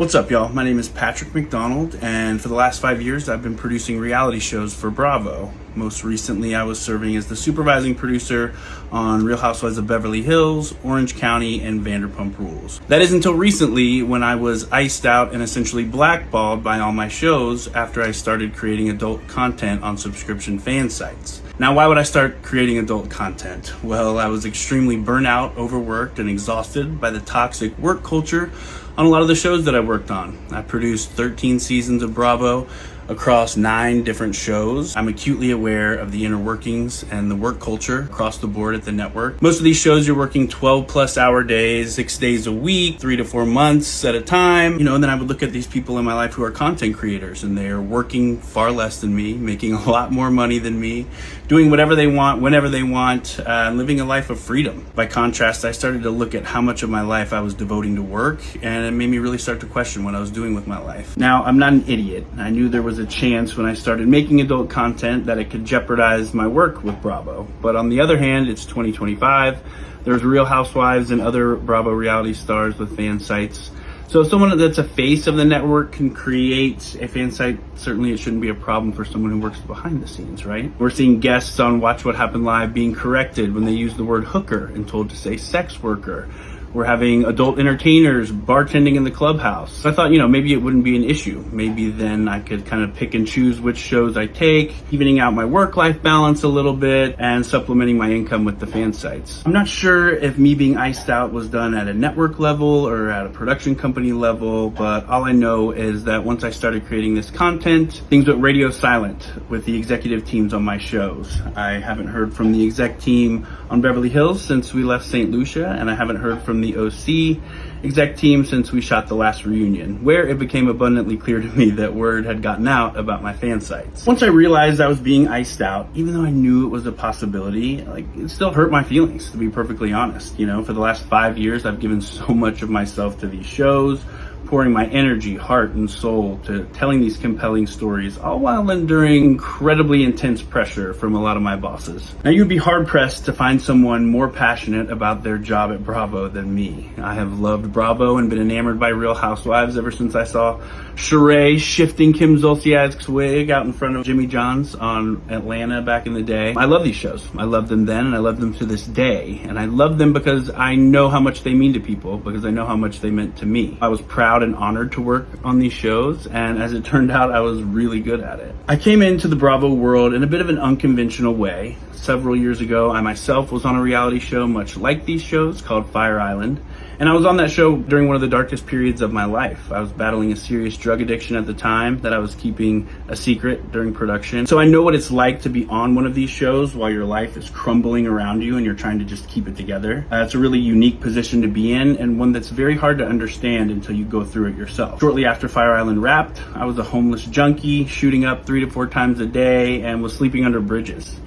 What's up, y'all? My name is Patrick McDonald, and for the last 5 years, I've been producing reality shows for Bravo. Most recently, I was serving as the supervising producer on Real Housewives of Beverly Hills, Orange County, and Vanderpump Rules. That is until recently, when I was iced out and essentially blackballed by all my shows after I started creating adult content on subscription fan sites. Now, why would I start creating adult content? Well, I was extremely burnout, overworked, and exhausted by the toxic work culture on a lot of the shows that I worked on. I produced 13 seasons of Bravo across 9 different shows. I'm acutely aware of the inner workings and the work culture across the board at the network. Most of these shows, you're working 12+ hour days, 6 days a week, 3 to 4 months at a time. And then I would look at these people in my life who are content creators, and they are working far less than me, making a lot more money than me, doing whatever they want, whenever they want, living a life of freedom. By contrast, I started to look at how much of my life I was devoting to work, and it made me really start to question what I was doing with my life. Now, I'm not an idiot. I knew there was a chance when I started making adult content that it could jeopardize my work with Bravo. But on the other hand, it's 2025. There's Real Housewives and other Bravo reality stars with fan sites. So someone that's a face of the network can create a fan site. Certainly it shouldn't be a problem for someone who works behind the scenes, right? We're seeing guests on Watch What Happened Live being corrected when they use the word hooker and told to say sex worker. We're having adult entertainers bartending in the clubhouse. I thought, maybe it wouldn't be an issue. Maybe then I could kind of pick and choose which shows I take, evening out my work-life balance a little bit and supplementing my income with the fan sites. I'm not sure if me being iced out was done at a network level or at a production company level, but all I know is that once I started creating this content, things went radio silent with the executive teams on my shows. I haven't heard from the exec team on Beverly Hills since we left St. Lucia, and I haven't heard from the OC exec team since we shot the last reunion, where it became abundantly clear to me that word had gotten out about my fan sites. Once I realized I was being iced out, even though I knew it was a possibility, it still hurt my feelings, to be perfectly honest. For the last 5 years, I've given so much of myself to these shows, pouring my energy, heart, and soul to telling these compelling stories, all while enduring incredibly intense pressure from a lot of my bosses. Now, you'd be hard-pressed to find someone more passionate about their job at Bravo than me. I have loved Bravo and been enamored by Real Housewives ever since I saw Sheree shifting Kim Zolciak's wig out in front of Jimmy John's on Atlanta back in the day. I love these shows. I loved them then, and I love them to this day. And I love them because I know how much they mean to people, because I know how much they meant to me. I was proud and honored to work on these shows, and as it turned out, I was really good at it. I came into the Bravo world in a bit of an unconventional way. Several years ago, I myself was on a reality show much like these shows called Fire Island, and I was on that show during one of the darkest periods of my life. I was battling a serious drug addiction at the time that I was keeping a secret during production. So I know what it's like to be on one of these shows while your life is crumbling around you and you're trying to just keep it together. It's a really unique position to be in, and one that's very hard to understand until you go through it yourself. Shortly after Fire Island wrapped, I was a homeless junkie, shooting up 3 to 4 times a day and was sleeping under bridges,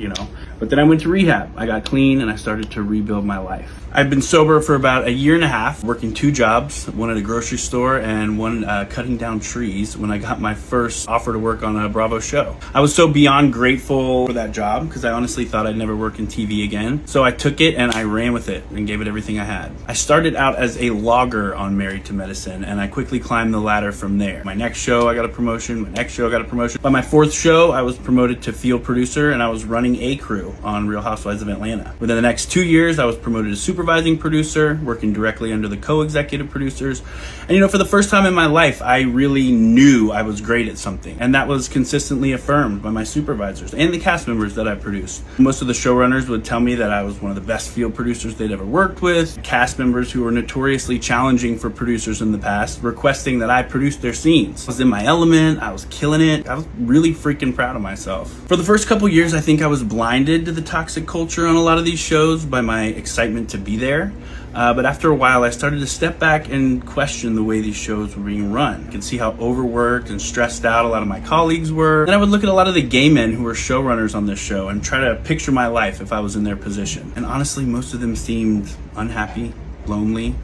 But then I went to rehab. I got clean and I started to rebuild my life. I've been sober for about 1.5 years, working 2 jobs, one at a grocery store and one cutting down trees, when I got my first offer to work on a Bravo show. I was so beyond grateful for that job because I honestly thought I'd never work in TV again. So I took it and I ran with it and gave it everything I had. I started out as a logger on Married to Medicine, and I quickly climbed the ladder from there. My next show, I got a promotion. My next show, I got a promotion. By my 4th show, I was promoted to field producer, and I was running a crew on Real Housewives of Atlanta. Within the next 2 years, I was promoted to supervising producer, working directly under the co-executive producers. And for the first time in my life, I really knew I was great at something. And that was consistently affirmed by my supervisors and the cast members that I produced. Most of the showrunners would tell me that I was one of the best field producers they'd ever worked with. Cast members who were notoriously challenging for producers in the past, requesting that I produce their scenes. I was in my element, I was killing it. I was really freaking proud of myself. For the first couple years, I think I was blinded to the toxic culture on a lot of these shows by my excitement to be there. But after a while, I started to step back and question the way these shows were being run. I could see how overworked and stressed out a lot of my colleagues were. And I would look at a lot of the gay men who were showrunners on this show and try to picture my life if I was in their position. And honestly, most of them seemed unhappy, lonely,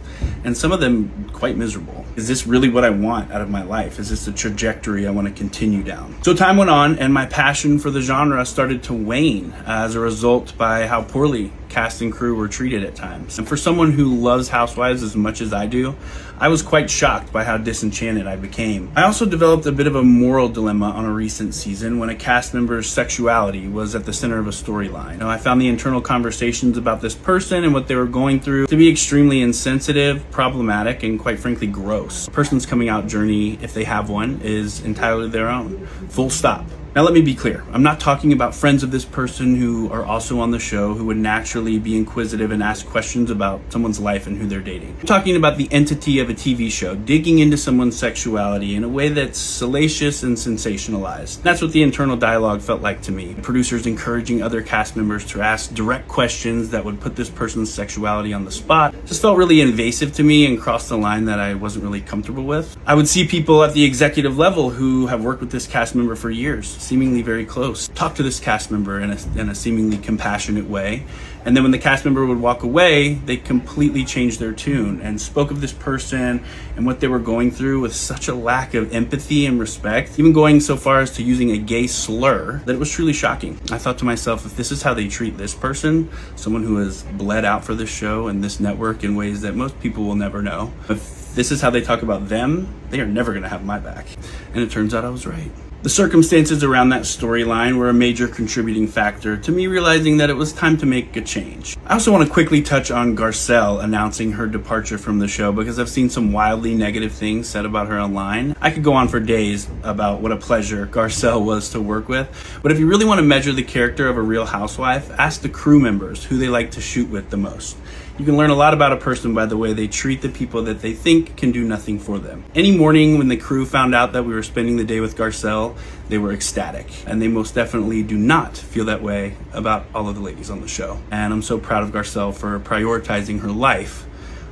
and some of them quite miserable. Is this really what I want out of my life? Is this the trajectory I want to continue down? So time went on, and my passion for the genre started to wane as a result by how poorly cast and crew were treated at times. And for someone who loves Housewives as much as I do, I was quite shocked by how disenchanted I became. I also developed a bit of a moral dilemma on a recent season when a cast member's sexuality was at the center of a storyline. I found the internal conversations about this person and what they were going through to be extremely insensitive, problematic, and quite frankly gross. A person's coming out journey, if they have one, is entirely their own. Full stop. Now let me be clear, I'm not talking about friends of this person who are also on the show who would naturally be inquisitive and ask questions about someone's life and who they're dating. I'm talking about the entity of a TV show digging into someone's sexuality in a way that's salacious and sensationalized. That's what the internal dialogue felt like to me. Producers encouraging other cast members to ask direct questions that would put this person's sexuality on the spot just felt really invasive to me and crossed the line that I wasn't really comfortable with. I would see people at the executive level who have worked with this cast member for years, seemingly very close, talk to this cast member in a seemingly compassionate way. And then when the cast member would walk away, they completely changed their tune and spoke of this person and what they were going through with such a lack of empathy and respect, even going so far as to using a gay slur, that it was truly shocking. I thought to myself, if this is how they treat this person, someone who has bled out for this show and this network in ways that most people will never know, if this is how they talk about them, they are never going to have my back. And it turns out I was right. The circumstances around that storyline were a major contributing factor to me realizing that it was time to make a change. I also want to quickly touch on Garcelle announcing her departure from the show because I've seen some wildly negative things said about her online. I could go on for days about what a pleasure Garcelle was to work with, but if you really want to measure the character of a real housewife, ask the crew members who they like to shoot with the most. You can learn a lot about a person by the way they treat the people that they think can do nothing for them. Any morning when the crew found out that we were spending the day with Garcelle, they were ecstatic. And they most definitely do not feel that way about all of the ladies on the show. And I'm so proud of Garcelle for prioritizing her life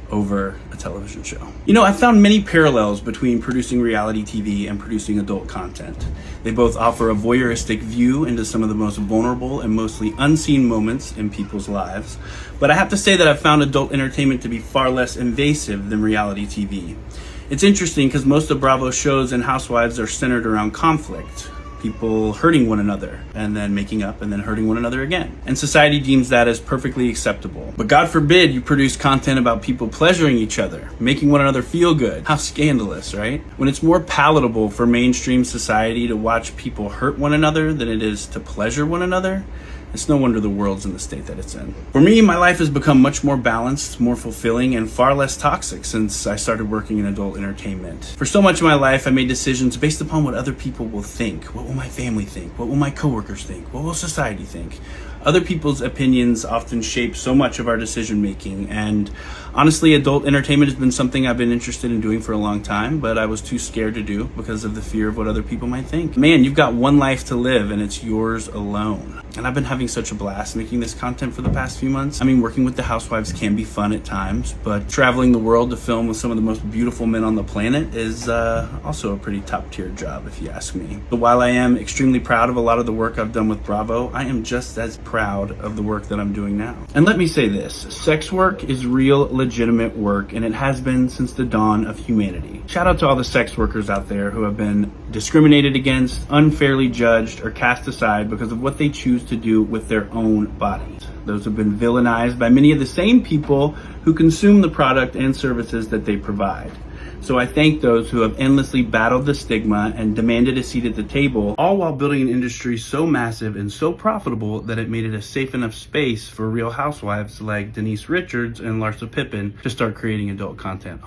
over a television show. I found many parallels between producing reality TV and producing adult content. They both offer a voyeuristic view into some of the most vulnerable and mostly unseen moments in people's lives. But I have to say that I've found adult entertainment to be far less invasive than reality TV. It's interesting because most of Bravo's shows and Housewives are centered around conflict. People hurting one another and then making up and then hurting one another again. And society deems that as perfectly acceptable. But God forbid you produce content about people pleasuring each other, making one another feel good. How scandalous, right? When it's more palatable for mainstream society to watch people hurt one another than it is to pleasure one another, it's no wonder the world's in the state that it's in. For me, my life has become much more balanced, more fulfilling, and far less toxic since I started working in adult entertainment. For so much of my life, I made decisions based upon what other people will think. What will my family think? What will my coworkers think? What will society think? Other people's opinions often shape so much of our decision making, and honestly, adult entertainment has been something I've been interested in doing for a long time, but I was too scared to do because of the fear of what other people might think. Man, you've got one life to live and it's yours alone. And I've been having such a blast making this content for the past few months. I mean, working with the Housewives can be fun at times, but traveling the world to film with some of the most beautiful men on the planet is also a pretty top tier job, if you ask me. But while I am extremely proud of a lot of the work I've done with Bravo, I am just as proud of the work that I'm doing now. And let me say this, sex work is real, legitimate work, and it has been since the dawn of humanity. Shout out to all the sex workers out there who have been discriminated against, unfairly judged, or cast aside because of what they choose to do with their own bodies. Those have been villainized by many of the same people who consume the product and services that they provide. So I thank those who have endlessly battled the stigma and demanded a seat at the table, all while building an industry so massive and so profitable that it made it a safe enough space for real housewives like Denise Richards and Larsa Pippen to start creating adult content.